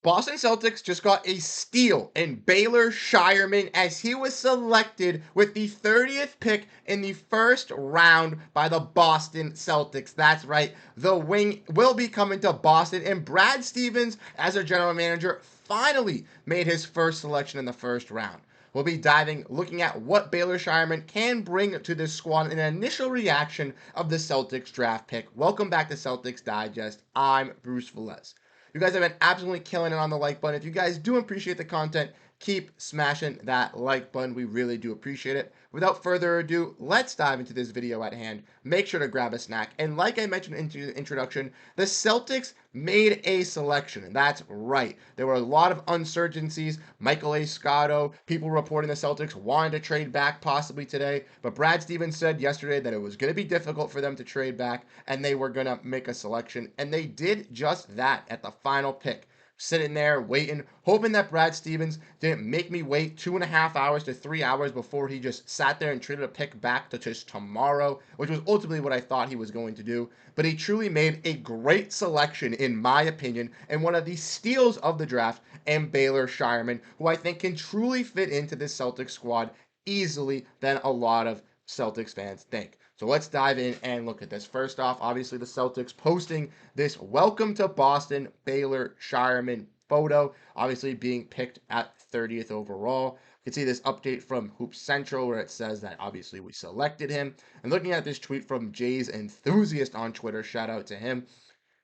Boston Celtics just got a steal in Baylor Scheierman as he was selected with the 30th pick in the first round by the Boston Celtics. That's right, the wing will be coming to Boston, and Brad Stevens, as a general manager, finally made his first selection in the first round. We'll be looking at what Baylor Scheierman can bring to this squad in an initial reaction of the Celtics draft pick. Welcome back to Celtics Digest. I'm Bruce Veliz. You guys have been absolutely killing it on the like button. If you guys do appreciate the content, keep smashing that like button. We really do appreciate it. Without further ado, let's dive into this video at hand. Make sure to grab a snack. And like I mentioned in the introduction, the Celtics made a selection. And that's right. There were a lot of uncertainties. Michael A. Scotto, people reporting the Celtics wanted to trade back possibly today. But Brad Stevens said yesterday that it was going to be difficult for them to trade back and they were going to make a selection. And they did just that at the final pick. Sitting there waiting, hoping that Brad Stevens didn't make me wait 2.5 hours to 3 hours before he just sat there and traded a pick back to just tomorrow, which was ultimately what I thought he was going to do. But he truly made a great selection, in my opinion, and one of the steals of the draft, and Baylor Scheierman, who I think can truly fit into this Celtics squad easily than a lot of Celtics fans think. So let's dive in and look at this. First off, obviously the Celtics posting this welcome to Boston Baylor Scheierman photo, obviously being picked at 30th overall. You can see this update from Hoop Central where it says that obviously we selected him. And looking at this tweet from Jay's Enthusiast on Twitter, shout out to him.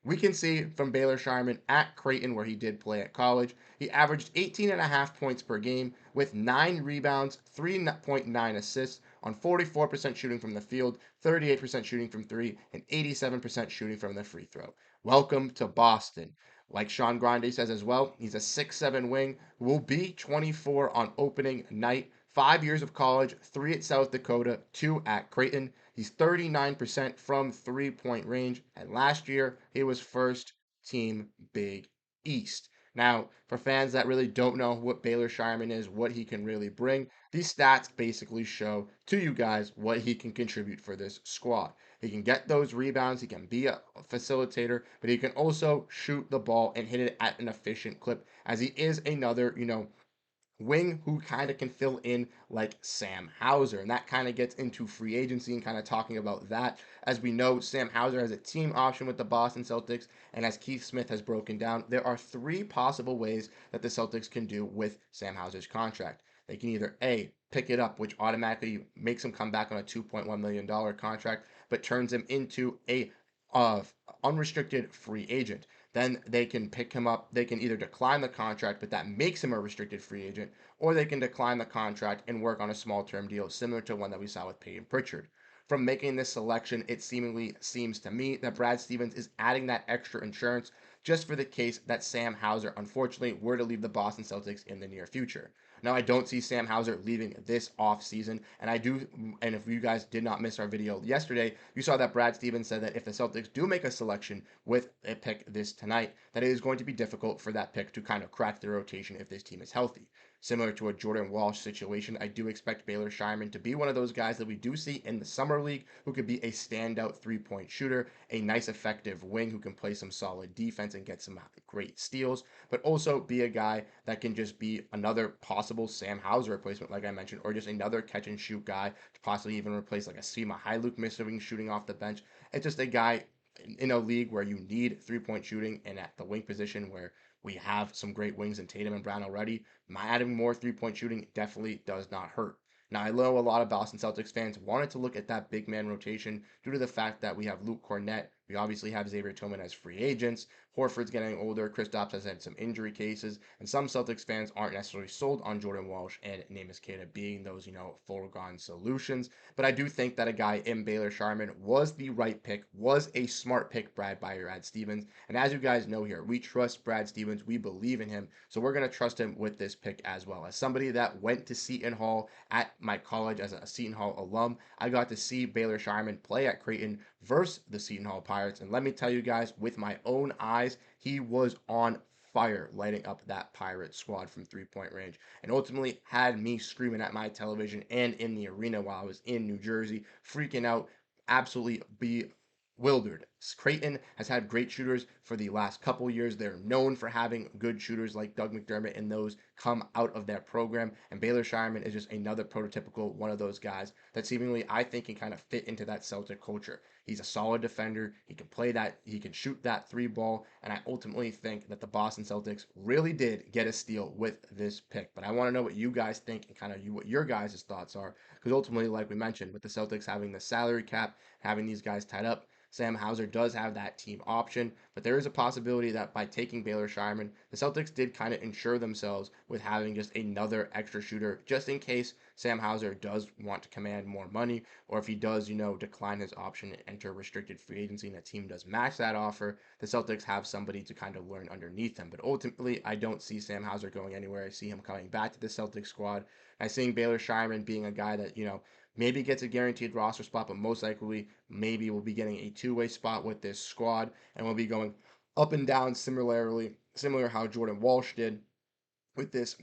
We can see from Baylor Scheierman at Creighton, where he did play at college, he averaged 18.5 points per game with 9 rebounds, 3.9 assists on 44% shooting from the field, 38% shooting from three, and 87% shooting from the free throw. Welcome to Boston. Like Sean Grande says as well, he's a 6'7 wing, will be 24 on opening night. 5 years of college, 3 at South Dakota, 2 at Creighton. He's 39% from three-point range, and last year he was first team Big East. Now, for fans that really don't know what Baylor Scheierman is, what he can really bring, these stats basically show to you guys what he can contribute for this squad. He can get those rebounds, he can be a facilitator, but he can also shoot the ball and hit it at an efficient clip, as he is another, wing who kind of can fill in like Sam Hauser. And that kind of gets into free agency and kind of talking about that. As we know, Sam Hauser has a team option with the Boston Celtics. And as Keith Smith has broken down, there are 3 possible ways that the Celtics can do with Sam Hauser's contract. They can either A, pick it up, which automatically makes him come back on a $2.1 million contract, but turns him into a unrestricted free agent. Then they can pick him up. They can either decline the contract, but that makes him a restricted free agent, or they can decline the contract and work on a small term deal similar to one that we saw with Peyton Pritchard. From making this selection, it seemingly seems to me that Brad Stevens is adding that extra insurance just for the case that Sam Hauser, unfortunately, were to leave the Boston Celtics in the near future. Now, I don't see Sam Hauser leaving this offseason, and if you guys did not miss our video yesterday, you saw that Brad Stevens said that if the Celtics do make a selection with a pick this tonight, that it is going to be difficult for that pick to kind of crack the rotation if this team is healthy. Similar to a Jordan Walsh situation, I do expect Baylor Scheierman to be one of those guys that we do see in the Summer League who could be a standout three-point shooter, a nice effective wing who can play some solid defense and get some great steals, but also be a guy that can just be another possible Sam Hauser replacement, like I mentioned, or just another catch and shoot guy to possibly even replace like a Sima Hailuk missing shooting off the bench. It's just a guy in a league where you need 3-point shooting and at the wing position where we have some great wings in Tatum and Brown already. Adding more 3-point shooting definitely does not hurt. Now, I know a lot of Boston Celtics fans wanted to look at that big man rotation due to the fact that we have Luke Cornett. We obviously have Xavier Tillman as free agents. Horford's getting older. Kristaps has had some injury cases. And some Celtics fans aren't necessarily sold on Jordan Walsh and Neemias Queta being those, foregone solutions. But I do think that a guy in Baylor Scheierman was the right pick, was a smart pick by Brad Stevens. And as you guys know here, we trust Brad Stevens. We believe in him. So we're going to trust him with this pick as well. As somebody that went to Seton Hall at my college as a Seton Hall alum, I got to see Baylor Scheierman play at Creighton versus the Seton Hall Pirates. And let me tell you guys, with my own eyes, he was on fire lighting up that Pirate squad from 3-point range and ultimately had me screaming at my television and in the arena while I was in New Jersey, freaking out, absolutely bewildered Creighton has had great shooters for the last couple years. They're known for having good shooters like Doug McDermott, and those come out of that program. And Baylor Scheierman is just another prototypical one of those guys that seemingly I think can kind of fit into that Celtic culture. He's a solid defender. He can play that. He can shoot that three ball. And I ultimately think that the Boston Celtics really did get a steal with this pick. But I want to know what you guys think and kind of what your guys' thoughts are. Because ultimately, like we mentioned, with the Celtics having the salary cap, having these guys tied up, Sam Hauser does have that team option, but there is a possibility that by taking Baylor Scheierman, the Celtics did kind of ensure themselves with having just another extra shooter, just in case Sam Hauser does want to command more money, or if he does, decline his option and enter restricted free agency and a team does match that offer, the Celtics have somebody to kind of learn underneath him. But ultimately, I don't see Sam Hauser going anywhere. I see him coming back to the Celtics squad. I see Baylor Scheierman being a guy that, maybe gets a guaranteed roster spot, but most likely maybe we'll be getting a two-way spot with this squad, and we'll be going up and down similar how Jordan Walsh did with this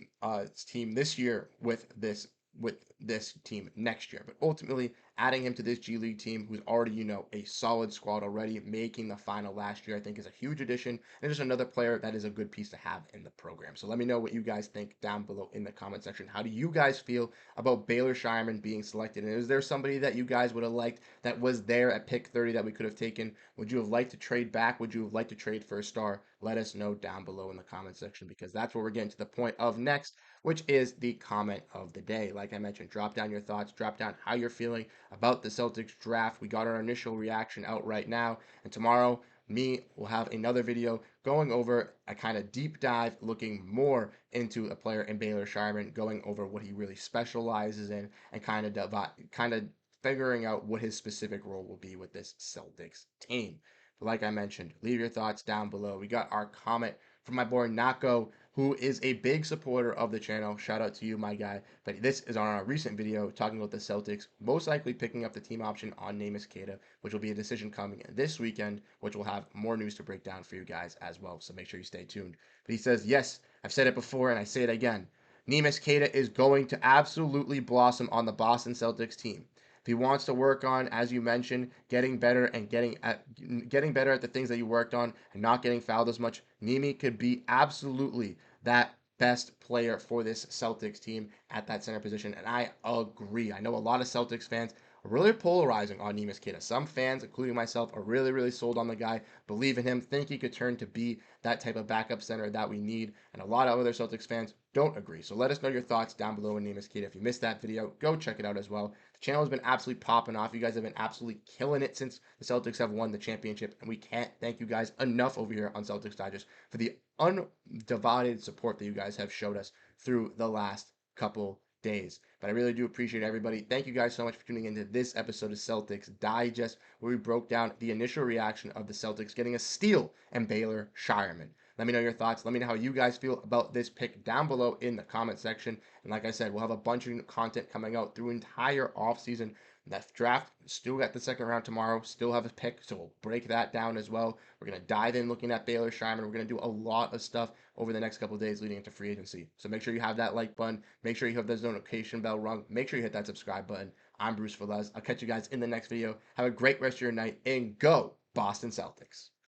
team this year with this team next year. But ultimately, adding him to this G League team, who's already, a solid squad already, making the final last year, I think is a huge addition and just another player that is a good piece to have in the program. So let me know what you guys think down below in the comment section. How do you guys feel about Baylor Scheierman being selected? And is there somebody that you guys would have liked that was there at pick 30 that we could have taken? Would you have liked to trade back? Would you have liked to trade for a star? Let us know down below in the comment section, because that's where we're getting to the point of next, which is the comment of the day. Like I mentioned, drop down your thoughts, drop down how you're feeling about the Celtics draft. We got our initial reaction out right now, and tomorrow me will have another video going over a kind of deep dive, looking more into a player in Baylor Scheierman, going over what he really specializes in, and kind of figuring out what his specific role will be with this Celtics team. But like I mentioned, leave your thoughts down below. We got our comment from my boy Nako, who is a big supporter of the channel. Shout out to you, my guy. But this is on our recent video talking about the Celtics most likely picking up the team option on Neemias Queta, which will be a decision coming this weekend, which will have more news to break down for you guys as well. So make sure you stay tuned. But he says, yes, I've said it before and I say it again. Neemias Queta is going to absolutely blossom on the Boston Celtics team. If he wants to work on, as you mentioned, getting better and getting better at the things that you worked on and not getting fouled as much, Nimi could be absolutely that best player for this Celtics team at that center position. And I agree. I know a lot of Celtics fans are really polarizing on Neemias Queta. Some fans, including myself, are really, really sold on the guy, believe in him, think he could turn to be that type of backup center that we need. And a lot of other Celtics fans don't agree. So let us know your thoughts down below on Neemias Queta. If you missed that video, go check it out as well. The channel has been absolutely popping off. You guys have been absolutely killing it since the Celtics have won the championship. And we can't thank you guys enough over here on Celtics Digest for the undivided support that you guys have showed us through the last couple days. But I really do appreciate everybody. Thank you guys so much for tuning into this episode of Celtics Digest, where we broke down the initial reaction of the Celtics getting a steal and Baylor Scheierman. Let me know your thoughts. Let me know how you guys feel about this pick down below in the comment section. And like I said, we'll have a bunch of content coming out through entire offseason. That draft, still got the second round tomorrow, still have a pick, so we'll break that down as well. We're going to dive in looking at Baylor Scheierman. We're going to do a lot of stuff over the next couple of days leading into free agency. So make sure you have that like button. Make sure you have those notification bell rung. Make sure you hit that subscribe button. I'm Bruce Veliz. I'll catch you guys in the next video. Have a great rest of your night, and go Boston Celtics.